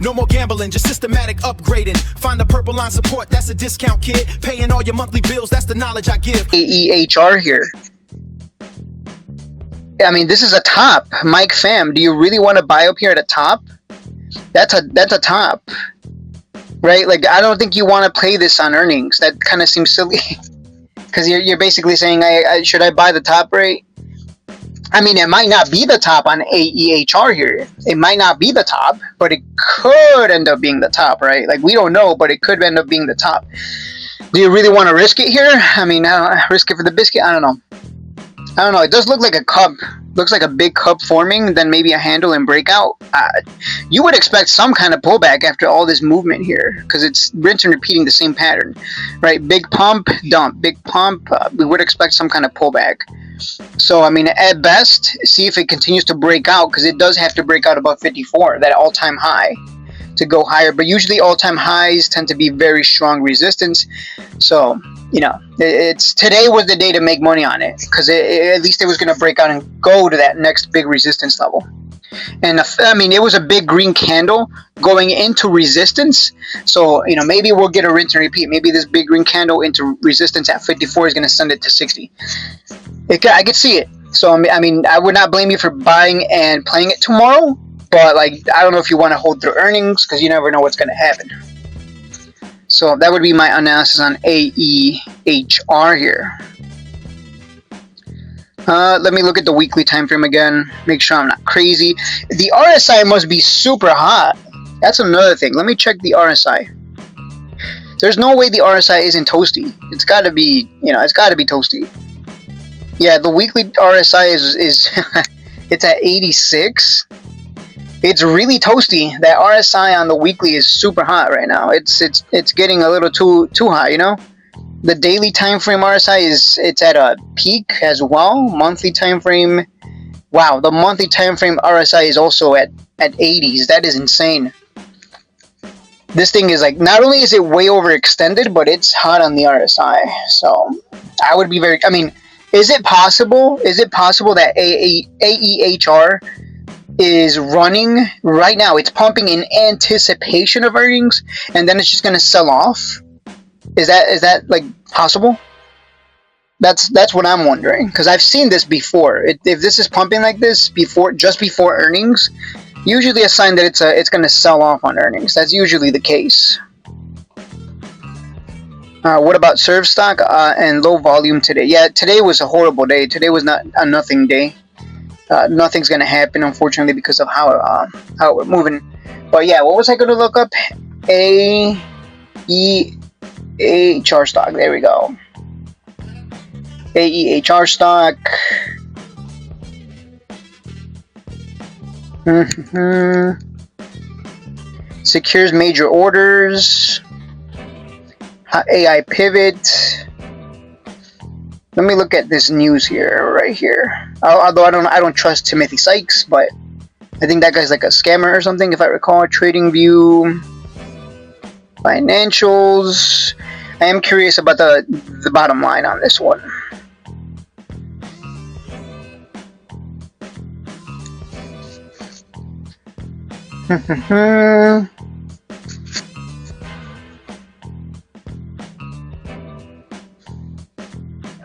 No more gambling, just systematic upgrading. Find the purple line support, that's a discount, kid. Paying all your monthly bills, that's the knowledge I give. Aehr here. I mean, this is a top. Mike Fam, do you really want to buy up here at a top? That's a top, right? Like, I don't think you want to play this on earnings. That kind of seems silly, because you're basically saying, should I buy the top rate? I mean, it might not be the top on Aehr here. It might not be the top, but it could end up being the top, right? Like, we don't know, but it could end up being the top. Do you really want to risk it here? I mean, risk it for the biscuit? I don't know. It does look like a cup. Looks like a big cup forming, then maybe a handle and breakout. You would expect some kind of pullback after all this movement here, because it's rinse and repeating the same pattern, right? Big pump, dump, big pump. We would expect some kind of pullback. So, I mean, at best, see if it continues to break out, because it does have to break out above 54, that all-time high, to go higher. But usually all-time highs tend to be very strong resistance. So, you know, today was the day to make money on it, because at least it was going to break out and go to that next big resistance level. And I mean, it was a big green candle going into resistance. So, you know, maybe we'll get a rinse and repeat. Maybe this big green candle into resistance at 54 is going to send it to 60. I could see it. So, I mean, I would not blame you for buying and playing it tomorrow. But, like, I don't know if you want to hold through earnings, because you never know what's going to happen. So that would be my analysis on Aehr here. Let me look at the weekly time frame again. Make sure I'm not crazy. The RSI must be super hot. That's another thing. Let me check the RSI. There's no way the RSI isn't toasty. It's got to be, you know, it's got to be toasty. Yeah, the weekly RSI is it's at 86. It's really toasty. That RSI on the weekly is super hot right now. It's getting a little too high, you know. The daily time frame RSI it's at a peak as well. Monthly time frame, wow, the monthly time frame RSI is also at 80s. That is insane. This thing is like, not only is it way overextended, but it's hot on the RSI. So I would be very, I mean, is it possible that Aehr is running right now? It's pumping in anticipation of earnings, and then it's just going to sell off. Is that like possible? That's what I'm wondering, because I've seen this before. If this is pumping like this just before earnings, usually a sign that it's going to sell off on earnings. That's usually the case. What about serve stock and low volume today? Yeah, today was a horrible day. Today was not a nothing day. Nothing's gonna happen, unfortunately, because of how we're moving. But yeah, what was I gonna look up? Aehr stock. There we go. Aehr stock. Secures major orders. AI pivot. Let me look at this news here, right here. Although I don't trust Timothy Sykes, but I think that guy's like a scammer or something, if I recall. Trading View, financials. I am curious about the bottom line on this one.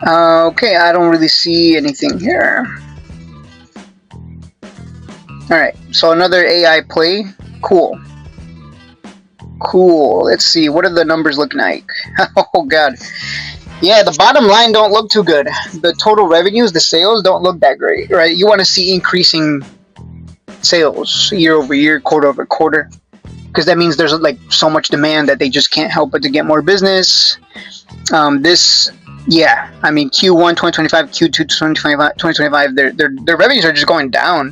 Okay, I don't really see anything here. Alright, so another AI play. Cool. Let's see, what are the numbers looking like? Oh god. Yeah, the bottom line don't look too good. The total revenues, the sales, don't look that great, right? You want to see increasing sales year over year, quarter over quarter, because that means there's like so much demand that they just can't help but to get more business. Yeah, I mean, Q1 2025, Q2 2025, their revenues are just going down.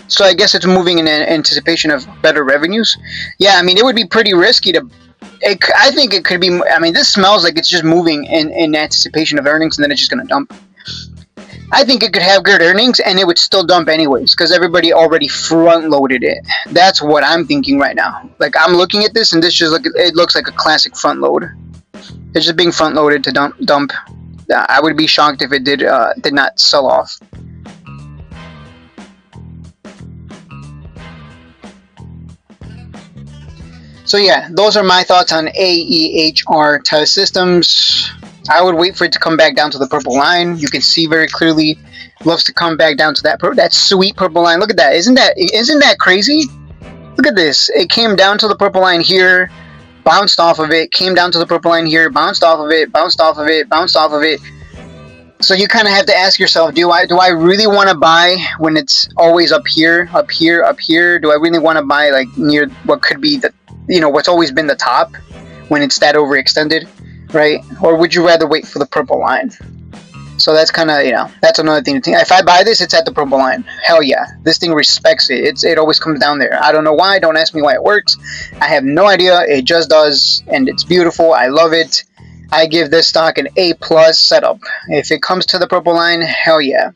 So I guess it's moving in anticipation of better revenues. Yeah, I mean, it would be pretty risky to... I think it could be... I mean, this smells like it's just moving in anticipation of earnings, and then it's just going to dump. I think it could have good earnings, and it would still dump anyways, because everybody already front-loaded it. That's what I'm thinking right now. Like, I'm looking at this, and this just it looks like a classic front-load. It's just being front-loaded to dump. I would be shocked if it did not sell off. So yeah, those are my thoughts on AEHR test systems. I would wait for it to come back down to the purple line. You can see very clearly, loves to come back down to that sweet purple line. Look at that. Isn't that crazy? Look at this. It came down to the purple line here, bounced off of it, came down to the purple line here, bounced off of it, bounced off of it, bounced off of it. So you kind of have to ask yourself, do I really want to buy when it's always up here, up here, up here? Do I really want to buy like near what could be the, what's always been the top when it's that overextended, right? Or would you rather wait for the purple line? So that's kind of, that's another thing to think. If I buy this, it's at the purple line. Hell yeah. This thing respects it. It always comes down there. I don't know why. Don't ask me why it works. I have no idea. It just does. And it's beautiful. I love it. I give this stock an A+ setup. If it comes to the purple line, hell yeah.